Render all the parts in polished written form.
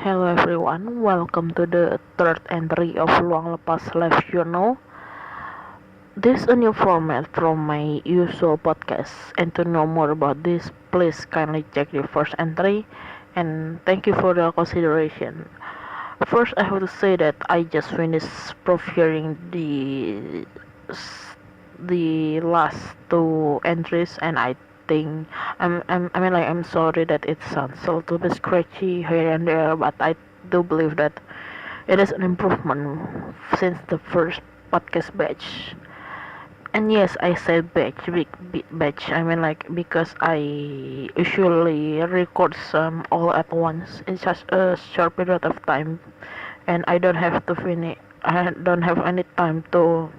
Hello everyone, welcome to the third entry of Luang Lepas Live Journal. This is a new format from my usual podcast, and to know more about this, please kindly check the first entry, and thank you for the consideration. First, I have to say that I just finished preparing the last two entries, and I think I'm sorry that it sounds a little bit scratchy here and there, but I do believe that it is an improvement since the first podcast batch. And yes, I said big batch. Because I usually record some all at once in such a short period of time, and I don't have to finish. I don't have any time to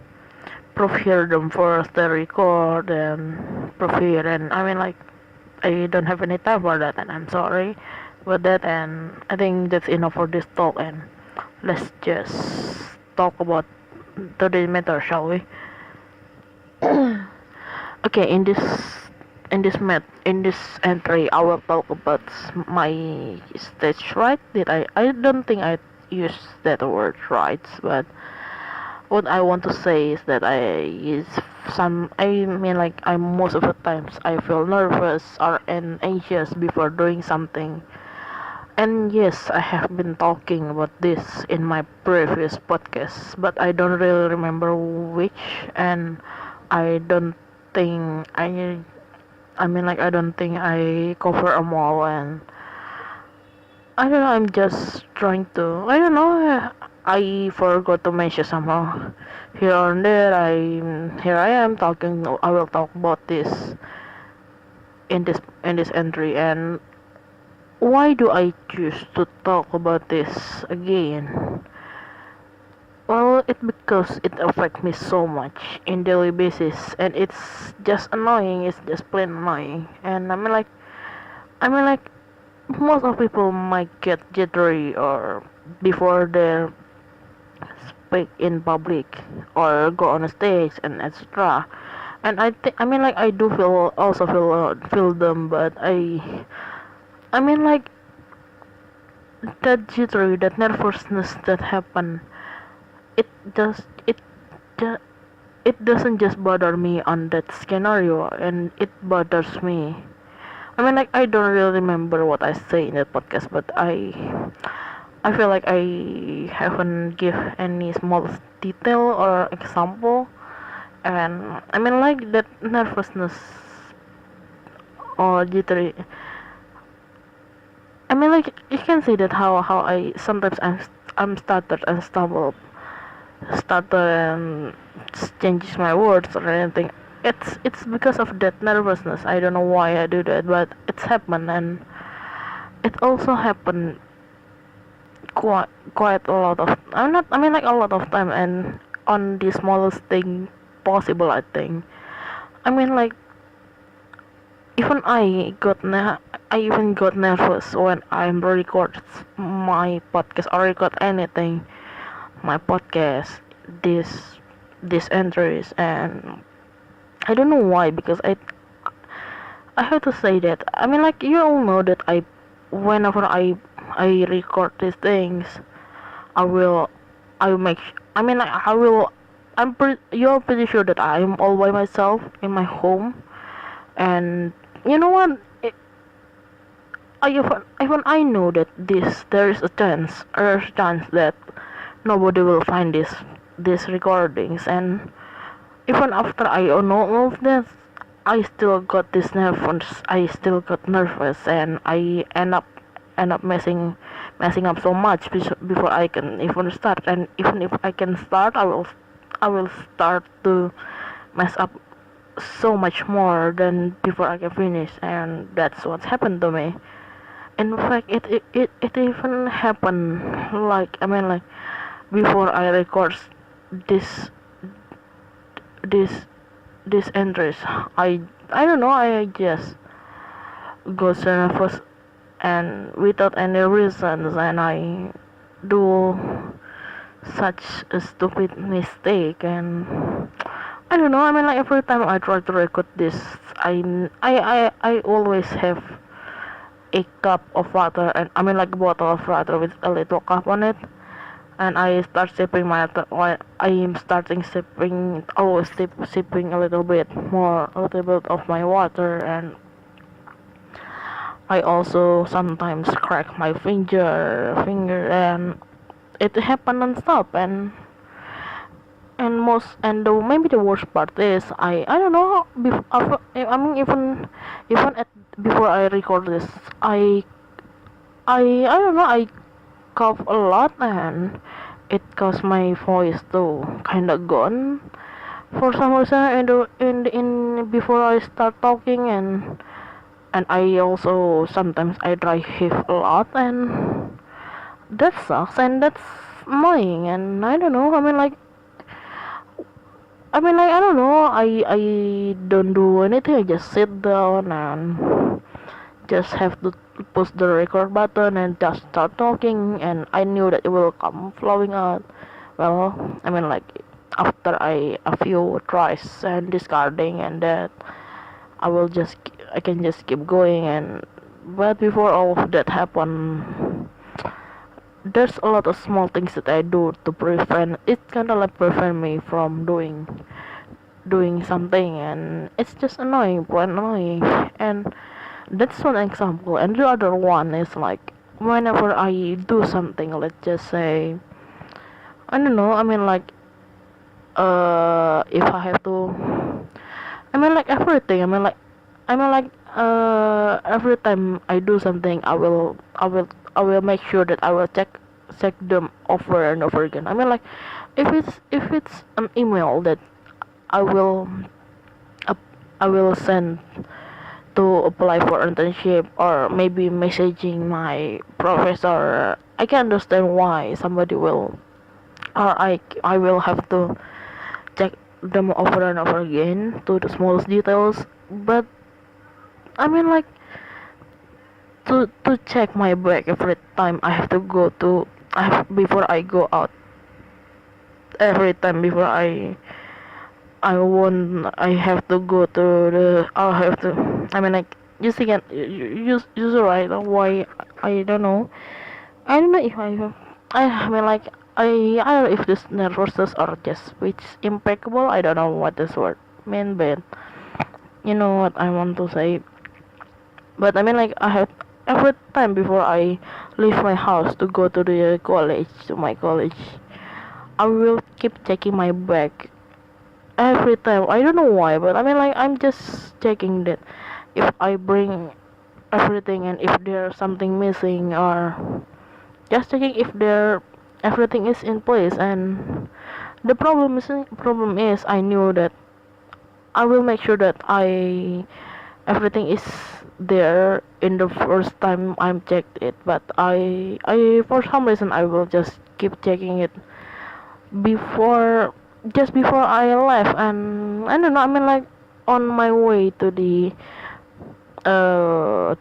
prepare them first, the record and prepare, and I don't have any time for that, and I'm sorry about that. And I think that's enough for this talk, and let's just talk about today's matter, shall we? Okay, in this entry, I will talk about my stage fright. I don't think I used that word right, but what I want to say is that I most of the times I feel nervous or anxious before doing something. And yes, I have been talking about this in my previous podcasts, but I don't really remember which, and I don't think I don't think I cover them all, and I don't know. I'm just trying to. I don't know. I forgot to mention somehow. Here and there, here I am talking. I will talk about this in this entry. And why do I choose to talk about this again? Well, it because it affects me so much in daily basis, and it's just annoying. It's just plain annoying. And I mean like most of people might get jittery or before they speak in public or go on a stage and etc. And I do feel them, but I mean like that jittery, that nervousness that happen, it does it ju- it doesn't just bother me on that scenario, and it bothers me. I don't really remember what I say in that podcast, but I feel like I haven't give any small detail or example, and that nervousness or jittery. You can see that how I sometimes I'm stuttered and stutter and changes my words or anything. It's because of that nervousness. I don't know why I do that, but it's happened, and it also happened quite a lot of. I'm not. I mean like a lot of time, and on the smallest thing possible. I think. I mean like even I even got nervous when I record my podcast or record anything, my podcast, this these entries, and I don't know why, because I have to say that you all know that whenever I record these things, I will I will make I mean like, I will you're pretty sure that I'm all by myself in my home. And you know what, even I know that there is a chance that nobody will find these recordings. And even after I know all of this, I still got this nervous. I still got nervous, and I end up messing up so much before I can even start. And even if I can start, I will start to mess up so much more than before I can finish, and that's what's happened to me. In fact, it even happened like before I record this this this entries. I don't know. I just got so nervous and without any reasons, and I do such a stupid mistake. And I don't know. Every time I try to record this, I always have a cup of water, and I mean like a bottle of water with a little cup on it, and I start sipping my while I am starting sipping, always sipping a little bit more, a little bit of my water, and I also sometimes crack my finger, and it happened non-stop, and maybe the worst part is I don't know, I mean even at before I record this, I don't know, I cough a lot, and it caused my voice to kind of gone for some reason in before I start talking, and I also sometimes I dry heave a lot, and that sucks, and that's annoying, and I don't know, I don't know, I don't do anything, I just sit down and just have to push the record button and just start talking, and I knew that it will come flowing out. Well, after a few tries and discarding, and that I can just keep going, and but before all of that happen, there's a lot of small things that I do to prevent it, kind of like prevent me from doing something, and it's just annoying, and that's one example. And the other one is like whenever I do something, let's just say, I don't know, if I have to, everything, every time I do something, I will make sure that I will check them over and over again. If it's an email that I will I will send to apply for internship, or maybe messaging my professor, I can understand why somebody will, or I will have to check them over and over again to the smallest details. But I mean like to check my bag every time I have to go to, before I go out, every time before I have to go to the, I have to, you see, can you right, why, I don't know, if I have, I don't know if this nervousness or just which impeccable, I don't know what this word mean, but you know what I want to say. But I have, every time before I leave my house to go to the college, to my college, I will keep checking my bag every time. I don't know why, but I'm just checking that if I bring everything, and if there's something missing, or just checking if everything is in place. And the problem is I knew that I will make sure that everything is there in the first time I'm checked it, but I for some reason I will just keep checking it before just before I left. And I don't know, on my way to the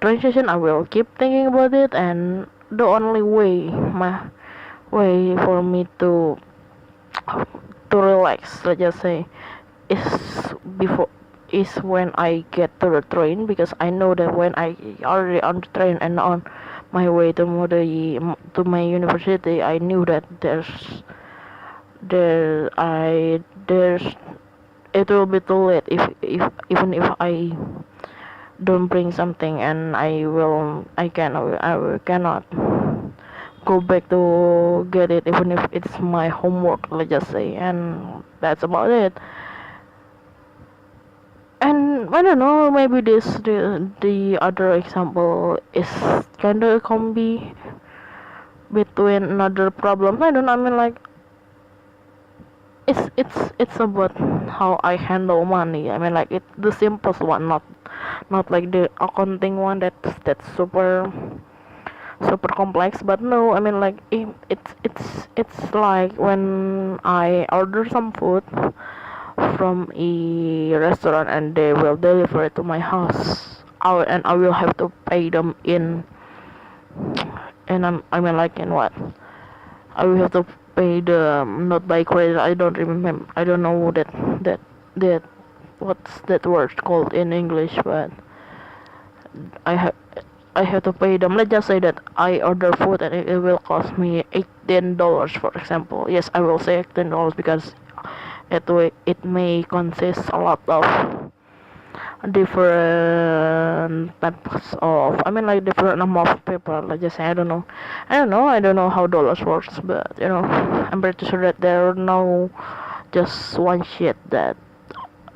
train station, I will keep thinking about it, and the only way, my way for me to relax, let's just say, is before is when I get to the train, because I know that when I already on the train and on my way to my university, I knew that there's it will be too late if even if I don't bring something, and I will cannot go back to get it, even if it's my homework, let's just say. And that's about it. And I don't know, maybe the other example is kind of a combi between another problem. I don't know, it's about how I handle money. It's the simplest one, not like the accounting one that's super complex. But no, it's like when I order some food from a restaurant, and they will deliver it to my house, and I will have to pay them in, and in what, I will have to pay the, not by credit, I don't remember, I don't know that what's that word called in English, but I have I have to pay them. Let's just say that I order food and it will cost me $18, for example. Yes, I will say $18 because it may consist a lot of different types of, I mean, like different number of people. Like just say, I don't know how dollars works, but I'm pretty sure that there are no just one shit that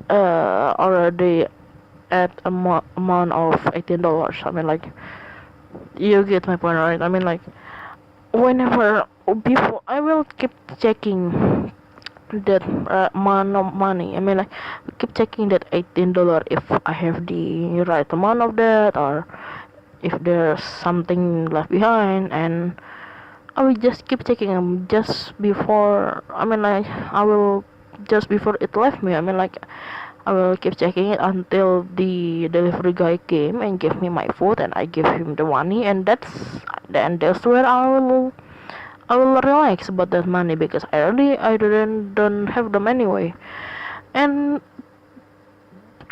already at amount of $18. I mean, like, you get my point, right? I mean, like, whenever before I will keep checking that amount of money. I mean, like, keep checking that $18 if I have the right amount of that, or if there's something left behind. And I will just keep checking them just before. I mean, like, I will just before it left me. I mean, like, I will keep checking it until the delivery guy came and gave me my food, and I give him the money, and that's where I will relax about that money, because I didn't don't have them anyway. And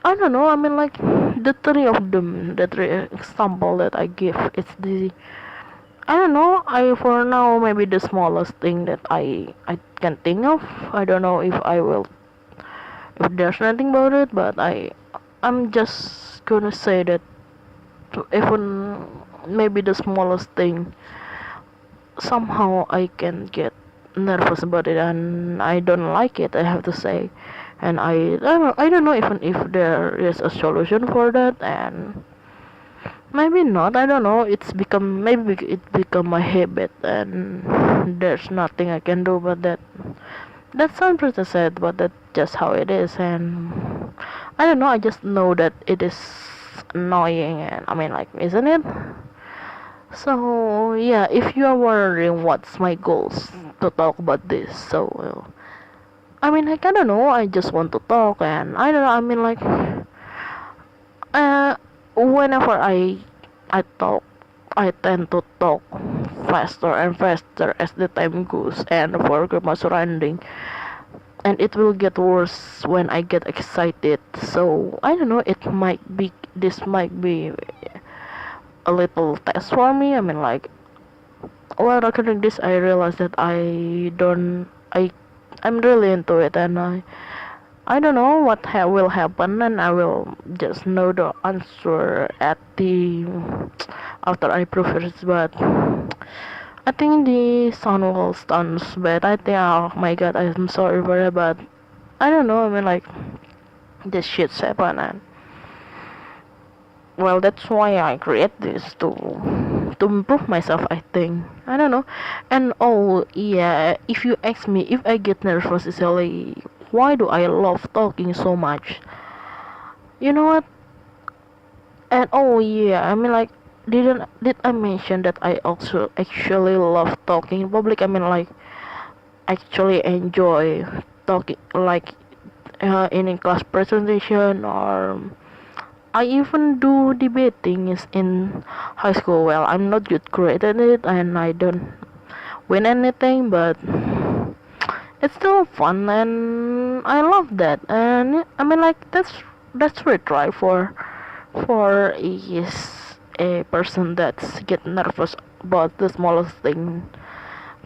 I don't know, I mean, like, the three of them, the three example that I give, it's the, I don't know, I for now maybe the smallest thing that I can think of. I don't know if there's nothing about it, but I'm just gonna say that even maybe the smallest thing, somehow I can get nervous about it, and I don't like it, I have to say. And I don't know even if there is a solution for that, and maybe not, I don't know. Maybe it become a habit, and there's nothing I can do about that. That sounds pretty sad, but that's just how it is. And I don't know, I just know that it is annoying, and I mean, like, isn't it? So yeah, if you are wondering what's my goals to talk about this, so I mean, like, I don't know, I just want to talk, and I don't know, I mean, like, whenever I talk, I tend to talk faster and faster as the time goes, and forget my surrounding, and it will get worse when I get excited. So I don't know, this might be a little test for me. I mean, like, while recording this, I realized that I'm really into it, and I don't know what will happen, and I will just know the answer at the after I prove it. But I think the sound will sound bad. I think, oh my god, I'm sorry for that, but I don't know. I mean, like, this shit's happen, and well, that's why I create this to improve myself, I think. I don't know. And oh yeah, if you ask me if I get nervous easily, why do I love talking so much? You know what? And oh yeah, I mean, like, did I mention that I also actually love talking in public? I mean, like, actually enjoy talking, like, in a class presentation, or I even do debating is in high school. Well, I'm not great at it, and I don't win anything, but it's still fun, and I love that. And I mean, like, that's really right for a person that's get nervous about the smallest thing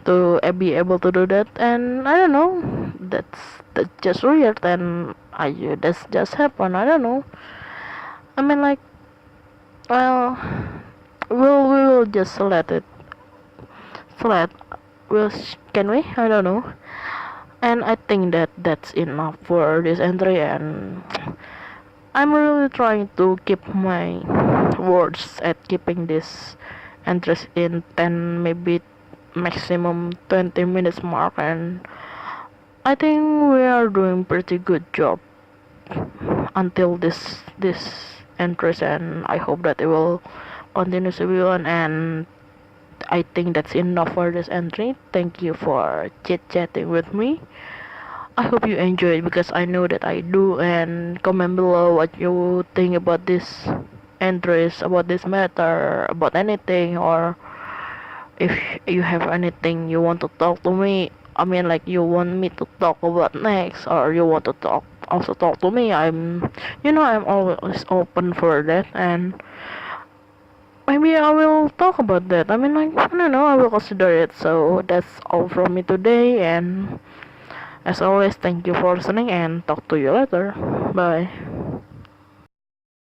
to be able to do that. And I don't know, that's just weird, and that's just happen. I don't know. I mean, like, well, we will just let can we? I don't know. And I think that that's enough for this entry, and I'm really trying to keep my words at keeping this entries in 10, maybe maximum 20 minutes mark, and I think we are doing pretty good job until this entries, and I hope that it will continue to be on. And I think that's enough for this entry. Thank you for chit-chatting with me. I hope you enjoy it, because I know that I do. And comment below what you think about this entries, about this matter, about anything, or if you have anything you want to talk to me. I mean, like, you want me to talk about next, or you want to talk to me. I'm always open for that. And maybe I will talk about that. I mean, like, I don't know, I will consider it. So that's all from me today, and as always, thank you for listening and talk to you later. Bye.